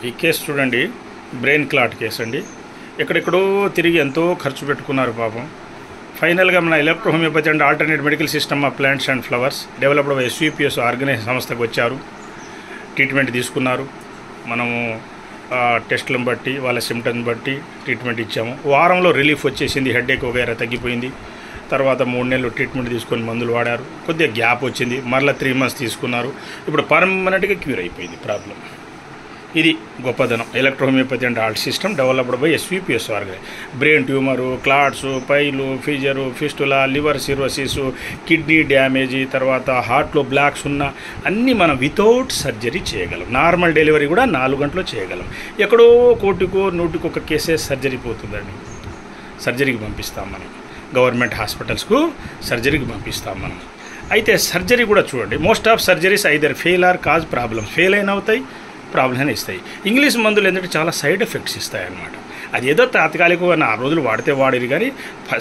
ఈ కేసు చూడండి, brain clot case అండి. ఎక్కడెక్కడో తిరిగి ఎంతో ఖర్చు పెట్టుకున్నారు పాపం. ఫైనల్గా మన electro homeopathy and alternate medical system of plants and flowers developed by SVPS organise సంస్థకు వచ్చారు. ట్రీట్మెంట్ తీసుకున్నారు. మనము టెస్టులను బట్టి వాళ్ళ సిమ్టమ్స్ బట్టి ట్రీట్మెంట్ ఇచ్చాము. వారంలో రిలీఫ్ వచ్చేసింది, హెడేక్ వగైరా తగ్గిపోయింది. తర్వాత 3 నెలలు ట్రీట్మెంట్ తీసుకొని మందులు వాడారు. కొద్దిగా గ్యాప్ వచ్చింది, మరలా 3 months తీసుకున్నారు. ఇప్పుడు పర్మనెంట్గా క్యూర్ అయిపోయింది ప్రాబ్లం. ఇది గొప్పదనం. Electro homeopathy and alt system developed by SVPS organize. Brain tumour, clots, piles, fissure, fistula, liver cirrhosis, kidney damage, తర్వాత హార్ట్లో బ్లాక్స్ ఉన్న అన్నీ మనం వితౌట్ సర్జరీ చేయగలం. నార్మల్ డెలివరీ కూడా 4 గంటల్లో చేయగలం. ఎక్కడో 100-100 కేసెస్ సర్జరీ పోతుందండి. సర్జరీకి పంపిస్తాం మనం, గవర్నమెంట్ హాస్పిటల్స్కు సర్జరీకి పంపిస్తాం మనం. అయితే సర్జరీ కూడా చూడండి, most of surgeries either fail or cause problems. Fail అయినా అవుతాయి, ప్రాబ్లం అని ఇస్తాయి. ఇంగ్లీష్ మందులు ఏంటంటే చాలా సైడ్ ఎఫెక్ట్స్ ఇస్తాయి అన్నమాట. అది ఏదో తాత్కాలికంగా 4 రోజులు వాడితే వాడేది, కానీ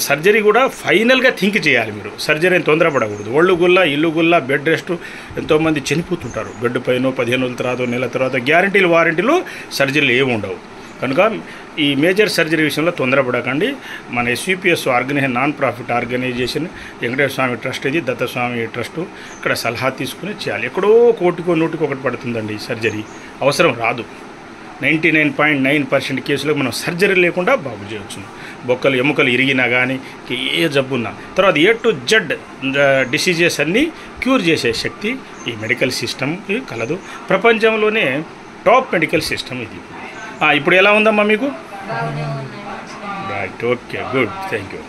సర్జరీ కూడా ఫైనల్గా థింక్ చేయాలి మీరు. సర్జరీ అని తొందరపడకూడదు. ఒళ్ళు గుల్ల, ఇల్లు గుల్ల, బెడ్ రెస్ట్. ఎంతోమంది చనిపోతుంటారు బెడ్ పైన. 15 రోజుల తర్వాత, నెల తర్వాత గ్యారంటీలు వారంటీలు సర్జరీలు ఏమి ఉండవు. కనుక ఈ మేజర్ సర్జరీ విషయంలో తొందరపడకండి. మన SVPS organize non profit organization, Venkateswara Swami trust, ఇది దత్తస్వామి ట్రస్ట్. ఇక్కడ సలహా తీసుకుని చేయాలి. ఎక్కడో 100-100 పడుతుందండి సర్జరీ, అవసరం రాదు. 99.9% కేసులో మనం సర్జరీ లేకుండా బాగు చేయవచ్చు. బొక్కలు ఎముకలు ఇరిగినా కానీ, ఏ జబ్బున్నా, తర్వాత A to Z డిసీజెస్ అన్నీ క్యూర్ చేసే శక్తి ఈ మెడికల్ సిస్టమ్ కలదు. ప్రపంచంలోనే టాప్ మెడికల్ సిస్టమ్ ఇది. ఇప్పుడు ఎలా ఉందమ్మా మీకు? Right, okay, good, thank you.